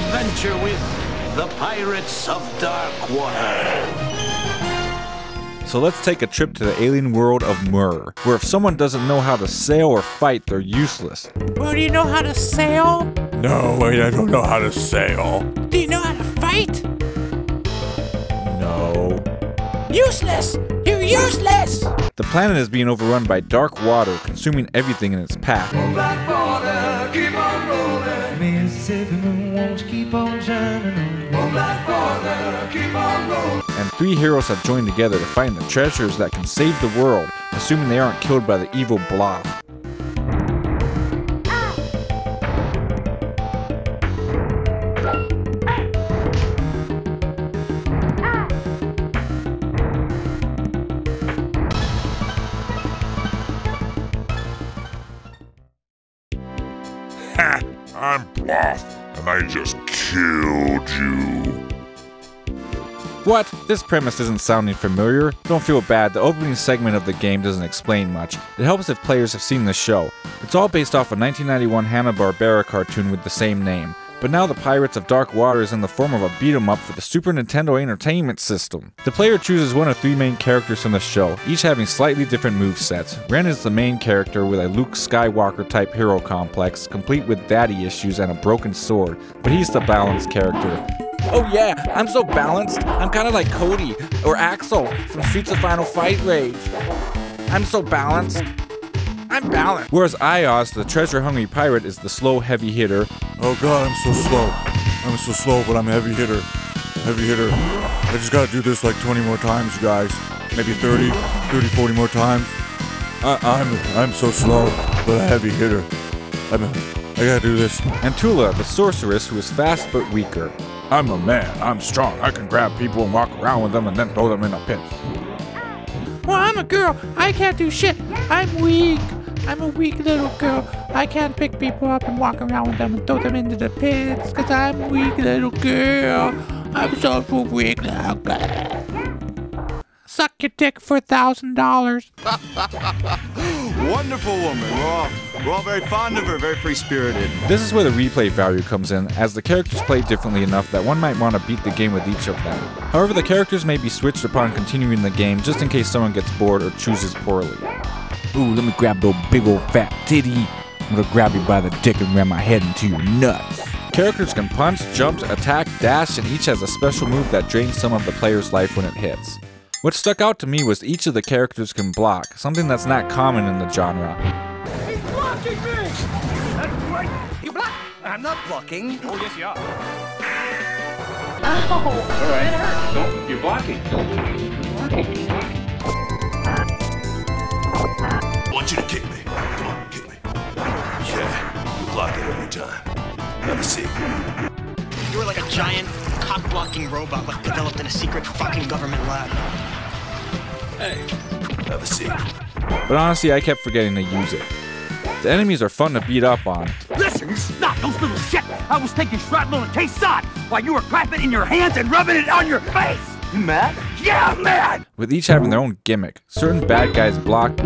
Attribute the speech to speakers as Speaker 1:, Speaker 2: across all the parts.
Speaker 1: adventure with the Pirates of Dark Water.
Speaker 2: So let's take a trip to the alien world of Mur, where if someone doesn't know how to sail or fight, they're useless.
Speaker 3: Well, do you know how to sail?
Speaker 2: No, wait, I don't know how to sail.
Speaker 3: Do you know how to fight?
Speaker 2: No.
Speaker 3: Useless! You're useless!
Speaker 2: The planet is being overrun by dark water, consuming everything in its path.
Speaker 4: Black water, keep on rolling. Mississippi moon won't keep on shining. Black water, keep on rolling.
Speaker 2: And three heroes have joined together to find the treasures that can save the world, assuming they aren't killed by the evil Blob.
Speaker 5: Ha! I'm Bloth, and I just killed you.
Speaker 2: What? This premise isn't sounding familiar? Don't feel bad, the opening segment of the game doesn't explain much. It helps if players have seen the show. It's all based off a 1991 Hanna-Barbera cartoon with the same name. But now the Pirates of Dark Water is in the form of a beat-em-up for the Super Nintendo Entertainment System. The player chooses one of three main characters from the show, each having slightly different movesets. Ren is the main character with a Luke Skywalker-type hero complex, complete with daddy issues and a broken sword, but he's the balanced character. Oh yeah, I'm so balanced. I'm kind of like Cody or Axel from Streets of Final Fight Rage. I'm so balanced. I'm balanced. Whereas Ios, the treasure-hungry pirate, is the slow, heavy hitter.
Speaker 6: Oh god, I'm so slow. I'm so slow, but I'm a heavy hitter. Heavy hitter. I just gotta do this like 20 more times, you guys. Maybe 30, 40 more times. I'm so slow, but a heavy hitter. I gotta do this.
Speaker 2: And Tula, the sorceress, who is fast but weaker.
Speaker 6: I'm a man. I'm strong. I can grab people and walk around with them and then throw them in a pit.
Speaker 3: Well, I'm a girl. I can't do shit. I'm weak. I'm a weak little girl. I can't pick people up and walk around with them and throw them into the pits because I'm a weak little girl. I'm so weak little girl. Suck your dick for $1,000.
Speaker 7: Wonderful woman. We're all very fond of her, very free-spirited.
Speaker 2: This is where the replay value comes in, as the characters play differently enough that one might want to beat the game with each of them. However, the characters may be switched upon continuing the game just in case someone gets bored or chooses poorly. Ooh, let me grab the big old fat titty. I'm gonna grab you by the dick and ram my head into your nuts. Characters can punch, jump, attack, dash, and each has a special move that drains some of the player's life when it hits. What stuck out to me was each of the characters can block, something that's not common in the genre.
Speaker 8: He's blocking me! That's right! You block! I'm not blocking. Oh, yes, you are.
Speaker 9: Oh!
Speaker 8: Alright. Don't, you're blocking.
Speaker 5: I want you to kick me. Come on, kick me. Yeah, you block it every time. Have a seat.
Speaker 10: You were like a giant cock-blocking robot like developed in a secret fucking government lab.
Speaker 5: Hey, have a seat.
Speaker 2: But honestly, I kept forgetting to use it. The enemies are fun to beat up on.
Speaker 8: Listen, you snot, those little shit! I was taking shrapnel and K-Sod while you were clapping in your hands and rubbing it on your face! You mad? Yeah, I'm mad!
Speaker 2: With each having their own gimmick. Certain bad guys block,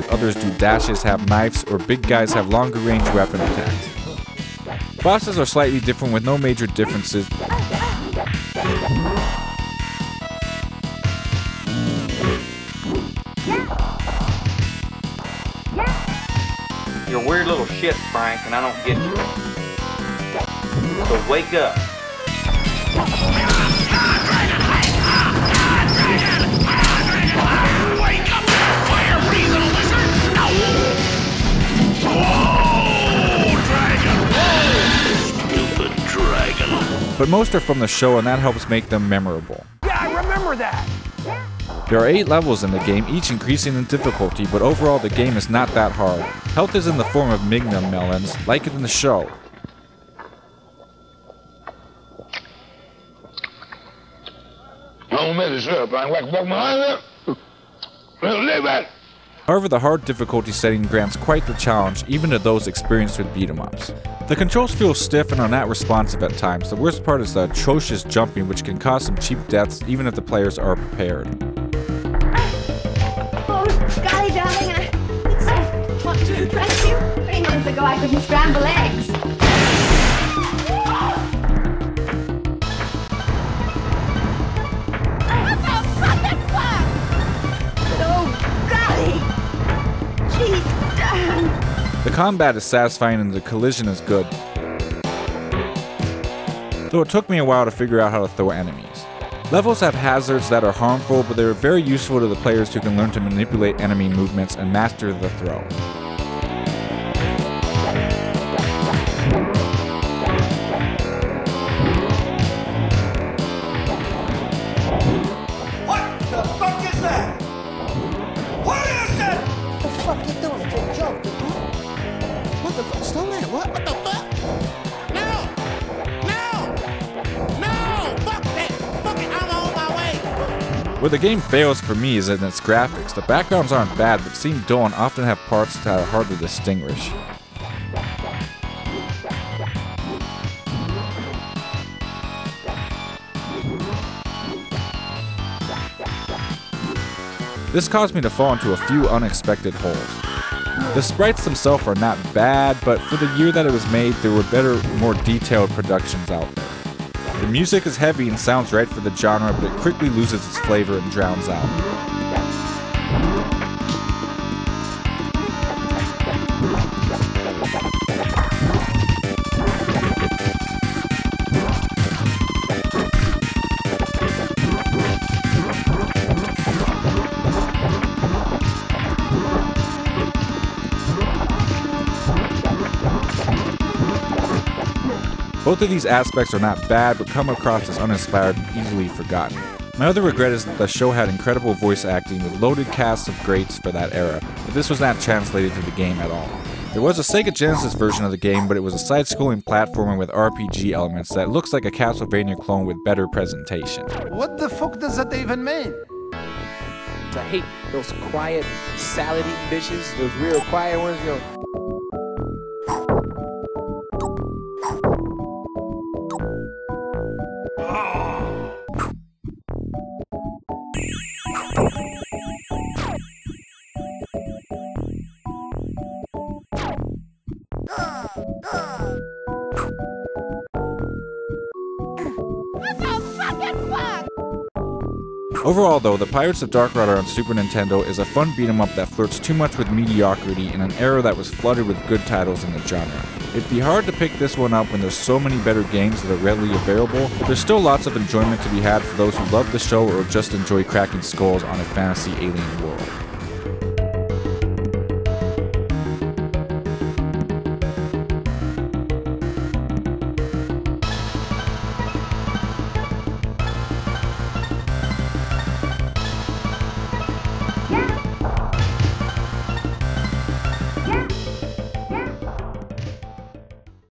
Speaker 2: others do dashes, have knives, or big guys have longer range weapon attacks. Bosses are slightly different with no major differences.
Speaker 11: You're a weird little shit, Frank, and I don't get you. So wake up.
Speaker 5: Wake up, fire-breathing lizard! Whoa, dragon! Whoa! Stupid dragon.
Speaker 2: But most are from the show, and that helps make them memorable.
Speaker 8: Yeah, I remember that!
Speaker 2: There are 8 levels in the game, each increasing in difficulty, but overall the game is not that hard. Health is in the form of Mignum melons, like it in the show. However, the hard difficulty setting grants quite the challenge, even to those experienced with beat-em-ups. The controls feel stiff and are not responsive at times. The worst part is the atrocious jumping, which can cause some cheap deaths even if the players are prepared.
Speaker 9: Oh, golly, darling, it's so fun to impress you. 3 months ago, I couldn't scramble eggs.
Speaker 2: combat is satisfying and the collision is good. Though it took me a while to figure out how to throw enemies. Levels have hazards that are harmful, but they are very useful to the players who can learn to manipulate enemy movements and master the throw. Where the game fails for me is in its graphics. The backgrounds aren't bad, but seem dull and often have parts that are hard to distinguish. This caused me to fall into a few unexpected holes. The sprites themselves are not bad, but for the year that it was made, there were better, more detailed productions out there. The music is heavy and sounds right for the genre, but it quickly loses its flavor and drowns out. Both of these aspects are not bad, but come across as uninspired and easily forgotten. My other regret is that the show had incredible voice acting with loaded casts of greats for that era, but this was not translated to the game at all. There was a Sega Genesis version of the game, but it was a side-scrolling platformer with RPG elements that looks like a Castlevania clone with better presentation.
Speaker 12: What the fuck does that even mean?
Speaker 13: I hate those quiet, salad-eating bitches, those real quiet ones, you know.
Speaker 2: Overall though, the Pirates of Dark Water on Super Nintendo is a fun beat-em-up that flirts too much with mediocrity in an era that was flooded with good titles in the genre. It'd be hard to pick this one up when there's so many better games that are readily available, but there's still lots of enjoyment to be had for those who love the show or just enjoy cracking skulls on a fantasy alien world.